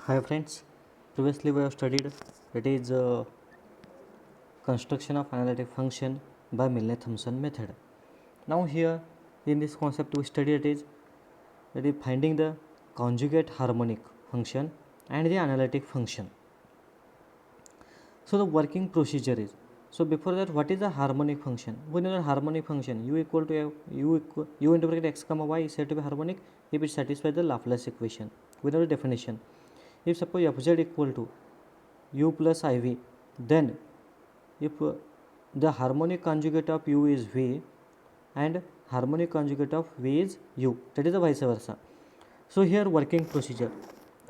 Hi friends, previously we have studied that is construction of analytic function by Milne-Thomson method. Now here in this concept we study that is finding the conjugate harmonic function and the analytic function. So the working procedure is, so before that, what is the harmonic function? We know that harmonic function u equal to u into bracket x comma y is said to be harmonic if it satisfies the Laplace equation. We know the definition. If suppose fz equal to u plus iv, then if the harmonic conjugate of u is v and harmonic conjugate of v is u, that is the vice versa. So here working procedure,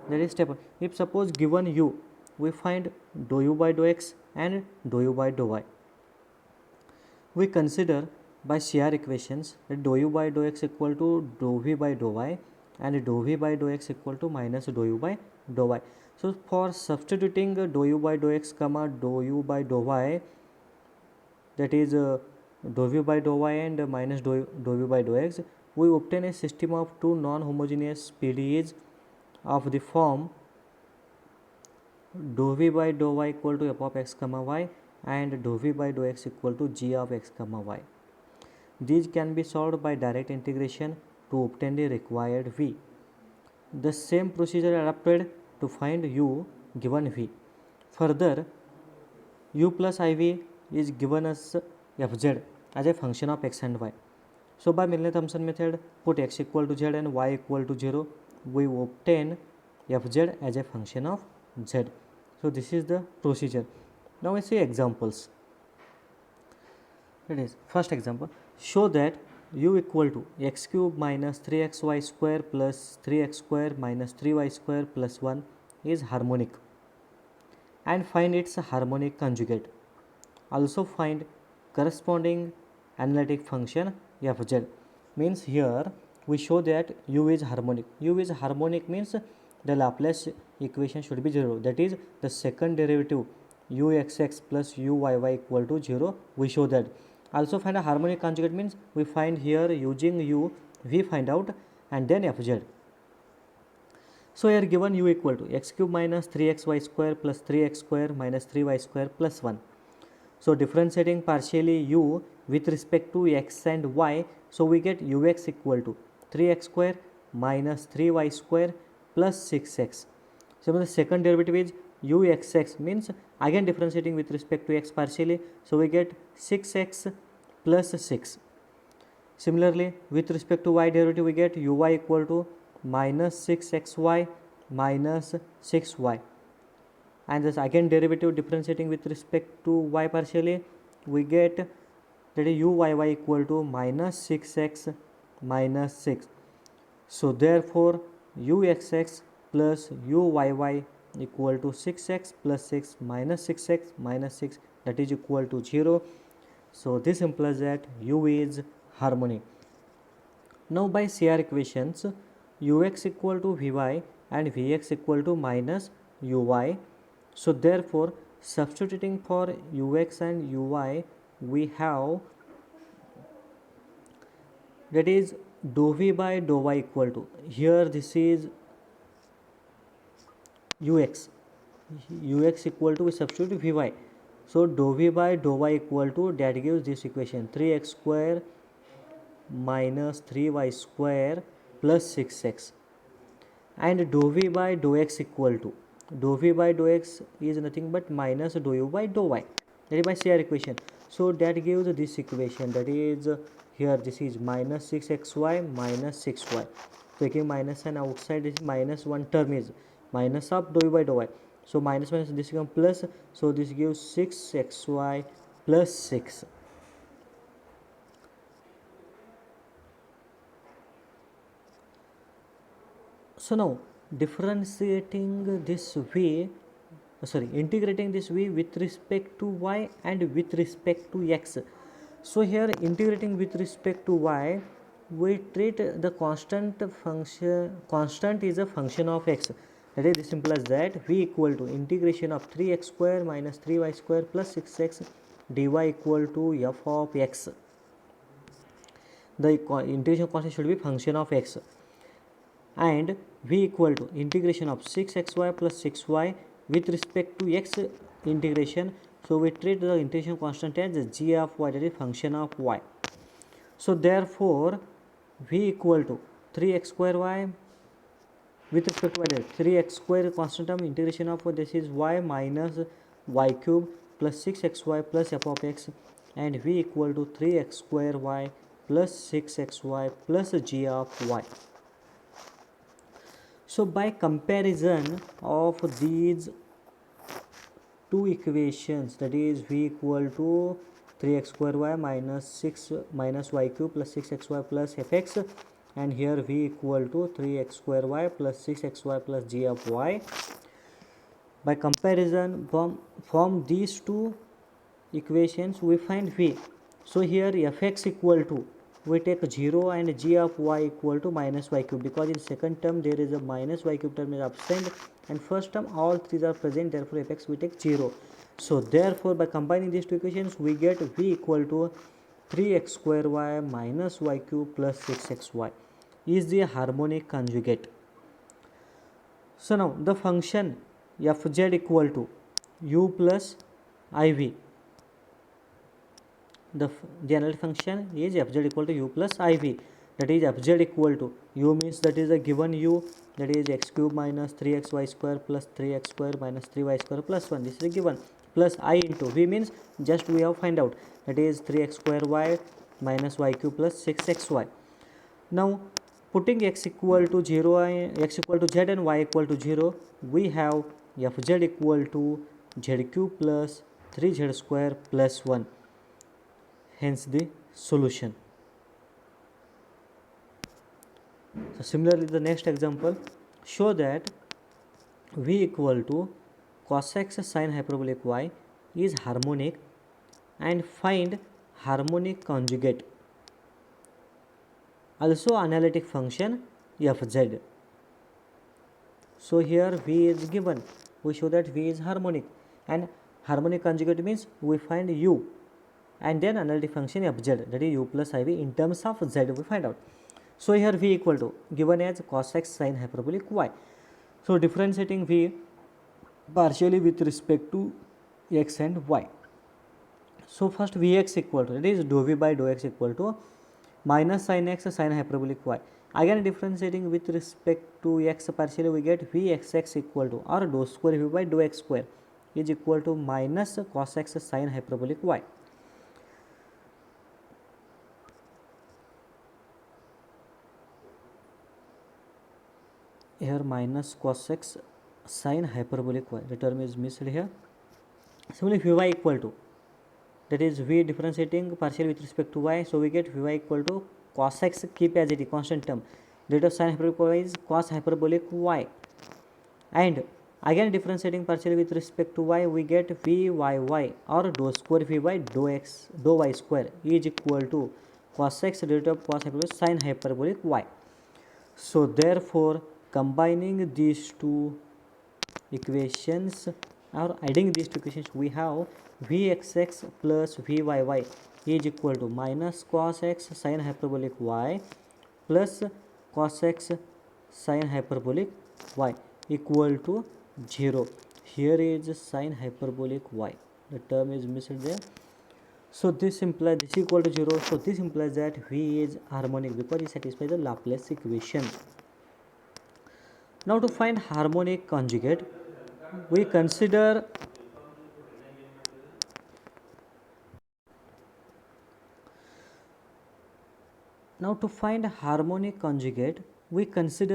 that is step. If suppose given u, we find dou u by dou x and dou u by dou y. We consider by CR equations that dou u by dou x equal to dou v by dou y and dou v by dou x equal to minus dou u by dou y. So for substituting dou u by dou x comma dou u by dou y, that is dou v by dou y and minus dou v by dou x, we obtain a system of two non-homogeneous PDEs of the form dou v by dou y equal to f of x comma y and dou v by dou x equal to g of x comma y. These can be solved by direct integration to obtain the required v. The same procedure adapted to find u given v. Further, u plus iv is given as fz as a function of x and y. So by Milne-Thomson method, put x equal to z and y equal to 0, we obtain fz as a function of z. So this is the procedure. Now we see examples. It is first example, show that u equal to x cube minus 3xy square plus 3x square minus 3y square plus 1 is harmonic and find its harmonic conjugate. Also find corresponding analytic function fz. Means here we show that u is harmonic. U is harmonic means the Laplace equation should be 0. That is the second derivative uxx plus uyy equal to 0. We show that. Also find a harmonic conjugate means we find here using u, we find out and then fz. So here given u equal to x cube minus 3xy square plus 3x square minus 3y square plus 1. So differentiating partially u with respect to x and y, so we get ux equal to 3x square minus 3y square plus 6x. So the second derivative is uxx, means again differentiating with respect to x partially, so we get 6x plus 6. Similarly with respect to y derivative, we get uy equal to minus 6xy minus 6y, and this again derivative differentiating with respect to y partially, we get that is uyy equal to minus 6x minus 6. So therefore uxx plus uyy equal to 6x plus 6 minus 6x minus 6, that is equal to 0. So this implies that u is harmonic. Now by CR equations, ux equal to vy and vx equal to minus uy. So therefore substituting for ux and uy, we have that is dou v by dou y equal to, here this is ux equal to, we substitute vy, so dou v by dou y equal to, that gives this equation 3x square minus 3y square plus 6x, and dou v by dou x equal to, dou v by dou x is nothing but minus dou u by dou y, that is by CR equation. So that gives this equation, that is here this is minus 6xy minus 6y, taking minus and outside this minus one term is minus of dou u by dou y, so minus minus this becomes plus, so this gives 6xy plus 6. So now differentiating this v, integrating this v with respect to y and with respect to x. So here integrating with respect to y, we treat the constant is a function of x. That is simple as that, v equal to integration of 3x square minus 3y square plus 6x dy equal to f of x. The integration constant should be function of x. and v equal to integration of 6xy plus 6y with respect to x integration. So we treat the integration constant as g of y, that is function of y. So therefore v equal to 3x square y with respect to y, 3x square constant term integration of this is y minus y cube plus 6xy plus f of x, and v equal to 3x square y plus 6xy plus g of y. So by comparison of these two equations, that is v equal to 3x square y minus 6 minus y cube plus 6xy plus fx, and here v equal to 3x square y plus 6xy plus g of y. By comparison from these two equations we find v. So here fx equal to, we take 0 and g of y equal to minus y cube, because in second term there is a minus y cube term is absent, and first term all three are present, therefore fx we take 0. So therefore by combining these two equations we get v equal to 3x square y minus y cube plus 6xy is the harmonic conjugate. So now the function fz equal to u plus iv. The analytic function is fz equal to u plus iv, that is fz equal to u means that is a given u, that is x cube minus 3xy square plus 3x square minus 3y square plus 1, this is a given, plus I into v means just we have find out, that is 3x square y minus y cube plus 6xy. Now putting x equal to 0, x equal to z and y equal to 0, we have fz equal to z cube plus 3z square plus 1, hence the solution. So similarly the next example, show that v equal to cos x sin hyperbolic y is harmonic and find harmonic conjugate, also analytic function fz. So here v is given, we show that v is harmonic, and harmonic conjugate means we find u and then analytic function fz, that is u plus iv in terms of z we find out. So here v equal to given as cos x sin hyperbolic y. So differentiating v partially with respect to x and y. So first vx equal to, that is dou v by dou x equal to minus sin x sin hyperbolic y. Again differentiating with respect to x partially, we get vxx equal to, or dou square v by dou x square is equal to minus cos x sin hyperbolic y. Here minus cos x sin hyperbolic y, the term is missed here. Similarly vy equal to, that is v differentiating partially with respect to y, so we get vy equal to cos x, keep as it is constant term, rate of sin hyperbolic y is cos hyperbolic y, and again differentiating partially with respect to y, we get vyy or dou square v by dou x dou y square is equal to cos x rate of cos hyperbolic sin hyperbolic y. So therefore combining these two equations or adding these two equations, we have vxx plus vyy is equal to minus cos x sin hyperbolic y plus cos x sin hyperbolic y equal to 0. Here is sin hyperbolic y, the term is missed there. So this implies this equal to 0, so this implies that v is harmonic because it satisfies the Laplace equation. Now to find harmonic conjugate, we consider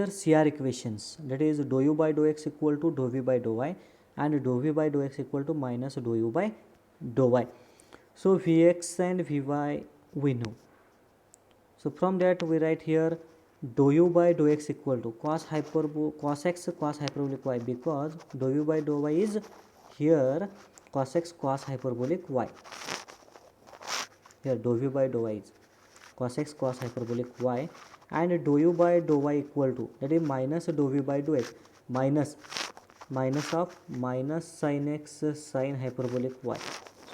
CR equations, that is dou u by dou x equal to dou v by dou y and dou v by dou x equal to minus dou u by dou y. So vx and vy we know. So from that we write here dou u by dou x equal to cos x cos hyperbolic y, because dou u by dou y is here cos x cos hyperbolic y. Here dou u by dou y is cos x cos hyperbolic y, and dou u by dou y equal to, that is minus dou v by dou x minus of minus sin x sin hyperbolic y.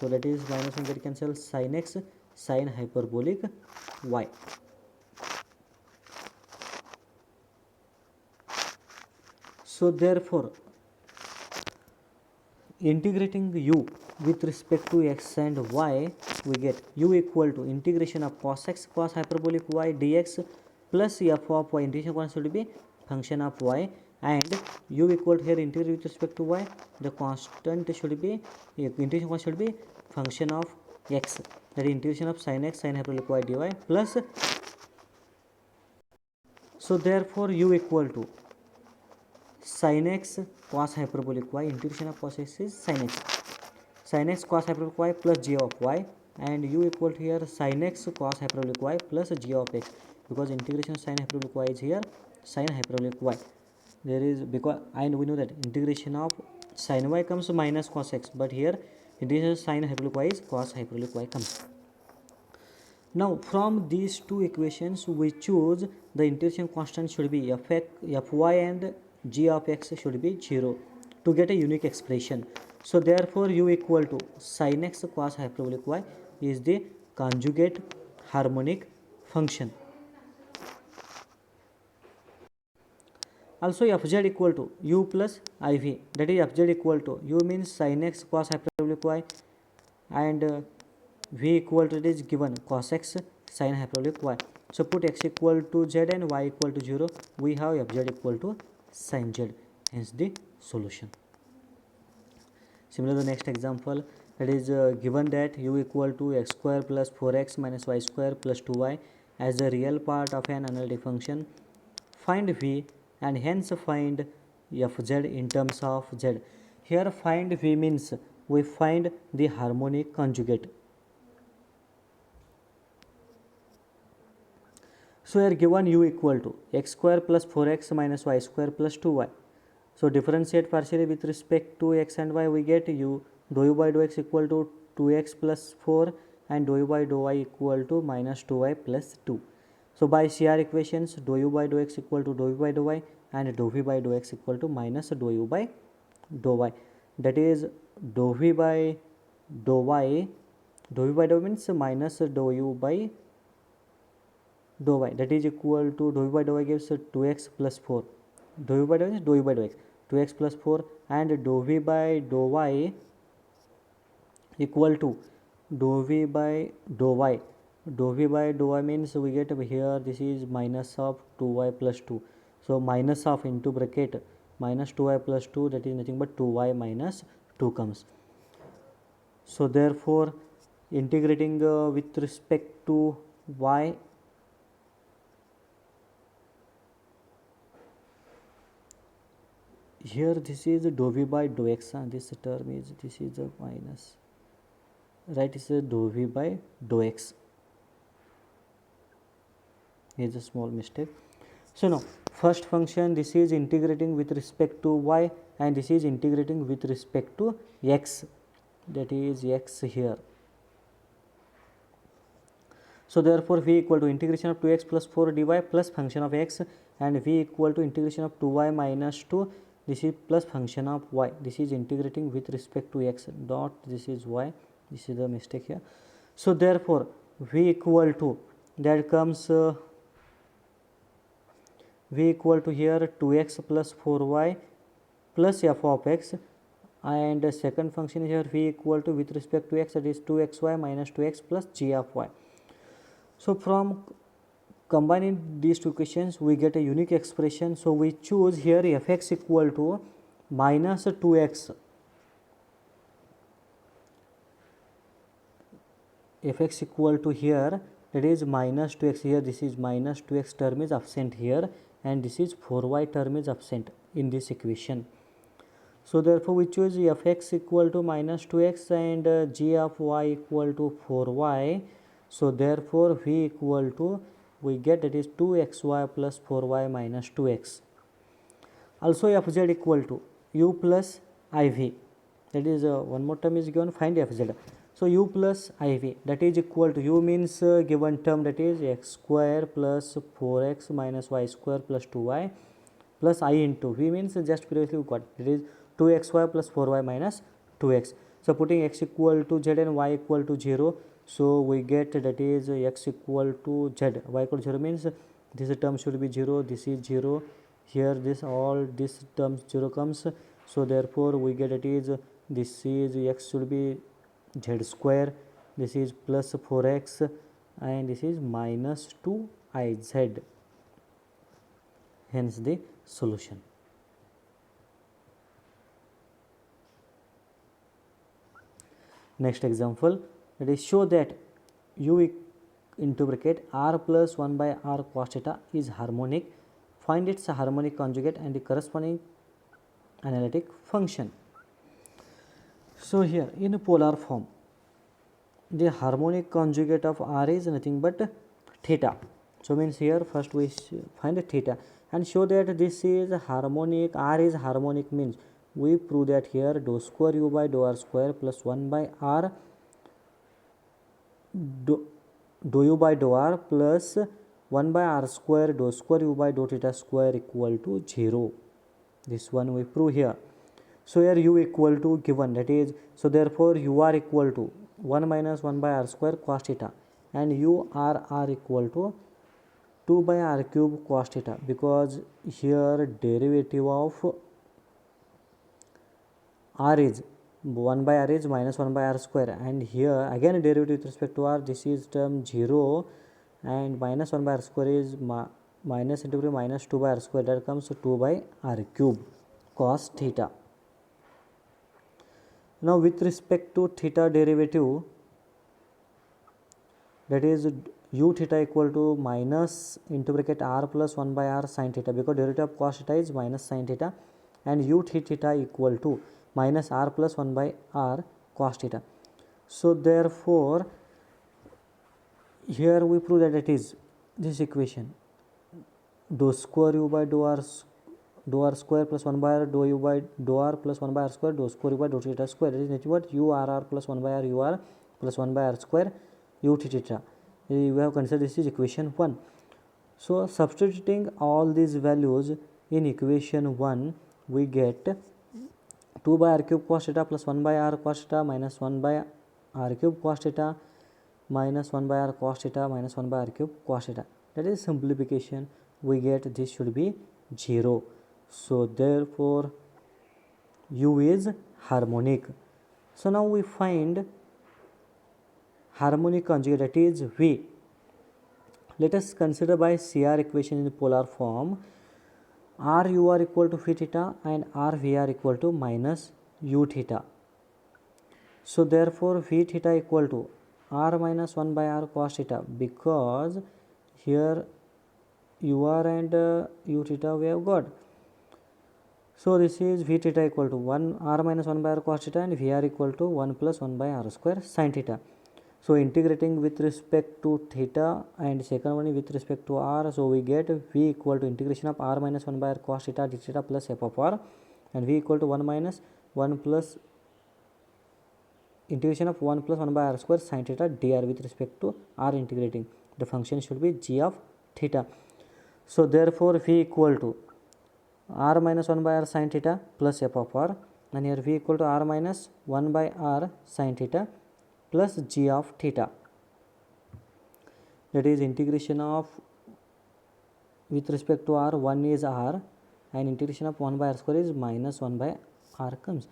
So that is minus and get cancel sin x sin hyperbolic y. So therefore integrating u with respect to x and y, we get u equal to integration of cos x cos hyperbolic y dx plus f of y. Integration constant should be function of y, and u equal to here integrate with respect to y, the constant should be integration constant should be function of x, that is integration of sin x sin hyperbolic y dy plus. So therefore u equal to sin x cos hyperbolic y, integration of cos x is sin x cos hyperbolic y plus g of y, and u equal to here sin x cos hyperbolic y plus g of x, because integration of sin hyperbolic y is here sin hyperbolic y. There is, because, and we know that integration of sin y comes minus cos x, but here integration of sin hyperbolic y is cos hyperbolic y comes. Now from these two equations we choose the integration constant should be fy and g of x should be 0 to get a unique expression. So therefore u equal to sin x cos hyperbolic y is the conjugate harmonic function. Also fz equal to u plus iv, that is fz equal to u means sin x cos hyperbolic y, and v equal to, it is given cos x sin hyperbolic y. So put x equal to z and y equal to 0, we have fz equal to sin z, hence the solution. Similar, the next example, that is given that u equal to x square plus 4x minus y square plus 2y as the real part of an analytic function. Find v and hence find fz in terms of z. Here find v means we find the harmonic conjugate. So here given u equal to x square plus 4x minus y square plus 2y. So differentiate partially with respect to x and y, we get u dou u by dou x equal to 2x plus 4 and dou u by dou y equal to minus 2y plus 2. So by CR equations, dou u by dou x equal to dou u by dou y and dou v by dou x equal to minus dou u by dou y. That is dou v by dou y, dou v by dou means minus dou u by dou y, that is equal to dou u by dou y gives 2x plus 4. Dou u by dou is dou u by dou x, 2x plus 4, and dou v by dou y equal to dou v by dou y. Dou v by dou y means we get here, this is minus of 2y plus 2. So minus of into bracket minus 2y plus 2, that is nothing but 2y minus 2 comes. So therefore integrating with respect to y, here this is dou v by dou x, this term is, this is a minus, right, is a dou v by dou x, is a small mistake. So now first function, this is integrating with respect to y and this is integrating with respect to x, that is x here. So therefore v equal to integration of 2x plus 4 dy plus function of x, and v equal to integration of 2y minus 2, this is plus function of y, this is integrating with respect to x dot, this is y, this is the mistake here. So therefore v equal to, that comes v equal to here 2x plus 4y plus f of x, and second function is here v equal to with respect to x, that is 2xy minus 2x plus g of y. So from combining these two equations we get a unique expression. So we choose here fx equal to minus 2x, fx equal to here, that is minus 2x, here this is minus 2x term is absent here, and this is 4y term is absent in this equation. So therefore we choose fx equal to minus 2x and g of y equal to 4y. So therefore v equal to, we get, that is 2xy plus 4y minus 2x. Also fz equal to u plus iv, that is one more term is given, find fz. So u plus iv, that is equal to, u means given term, that is x square plus 4x minus y square plus 2y plus I into v means just previously we got, it is 2xy plus 4y minus 2x. So putting x equal to z and y equal to 0, so we get, that is x equal to z, y equal to 0 means this term should be 0, this is 0, here this all this terms 0 comes, so therefore we get it is this is x should be z square, this is plus 4x and this is minus 2iz, hence the solution. Next example, that is show that u into bracket r plus 1 by r cos theta is harmonic, find its harmonic conjugate and the corresponding analytic function. So here in polar form, the harmonic conjugate of r is nothing but theta. So means here first we find theta and show that this is harmonic, r is harmonic means we prove that here dou square u by dou r square plus 1 by r dou u by dou r plus 1 by r square dou square u by dou theta square equal to 0. This one we prove here. So here u equal to given, that is, so therefore u r equal to 1 minus 1 by r square cos theta and u r equal to 2 by r cube cos theta, because here derivative of r is 1 by r is minus 1 by r square, and here again derivative with respect to r, this is term 0 and minus 1 by r square is minus into minus 2 by r square, that comes to 2 by r cube cos theta. Now with respect to theta derivative, that is u theta equal to minus into bracket r plus 1 by r sin theta, because derivative of cos theta is minus sin theta, and u theta equal to minus r plus 1 by r cos theta. So therefore here we prove that it is this equation dou square u by dou r square plus 1 by r dou u by dou r plus 1 by r square dou square u by dou theta square, that is nothing but u r plus 1 by r u r plus 1 by r square u theta. We have considered this is equation 1. So substituting all these values in equation 1, we get 2 by r cube cos theta plus 1 by r cos theta minus 1 by r cube cos theta minus 1 by r cos theta minus 1 by r cube cos theta. That is simplification. We get this should be 0. So therefore u is harmonic. So now we find harmonic conjugate, that is v. Let us consider by CR equation in the polar form, r u r equal to phi theta and r v r equal to minus u theta. So therefore v theta equal to r minus 1 by r cos theta, because here u r and u theta we have got. So this is v theta equal to 1 r minus 1 by r cos theta and v r equal to 1 plus 1 by r square sin theta. So integrating with respect to theta and second one with respect to r, so we get v equal to integration of r minus 1 by r cos theta d theta plus f of r, and v equal to 1 minus 1 plus integration of 1 plus 1 by r square sin theta dr with respect to r integrating. The function should be g of theta. So therefore v equal to r minus 1 by r sin theta plus f of r, and here v equal to r minus 1 by r sin theta plus g of theta, that is integration of with respect to r, 1 is r and integration of 1 by r square is minus 1 by r comes.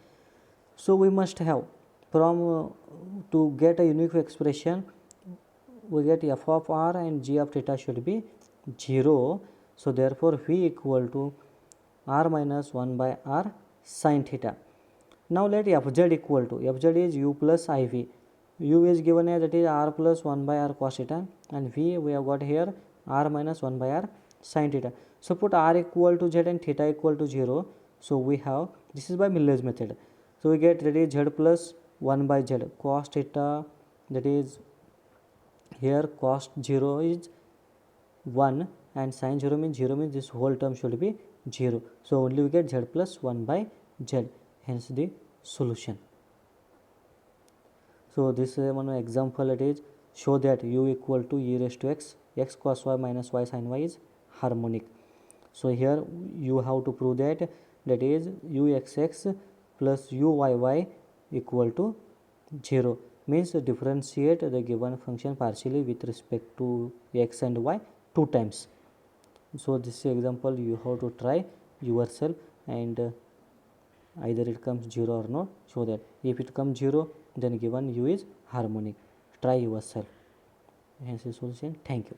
So we must have from to get a unique expression, we get f of r and g of theta should be 0. So therefore v equal to r minus 1 by r sin theta. Now let fz equal to, fz is u plus iv, u is given as that is r plus 1 by r cos theta, and v we have got here r minus 1 by r sin theta. So put r equal to z and theta equal to 0. So we have, this is by Miller's method. So we get that is z plus 1 by z cos theta, that is here cos 0 is 1 and sin 0 means this whole term should be 0. So only we get z plus 1 by z, hence the solution. So this is one example, it is show that u equal to e raised to x, x cos y minus y sin y is harmonic. So here you have to prove that, that is u xx plus u yy equal to 0, means differentiate the given function partially with respect to x and y 2 times. So this example you have to try yourself, and either it comes 0 or not. So that if it comes 0, then given u is harmonic. Try yourself. Hence the solution. Thank you.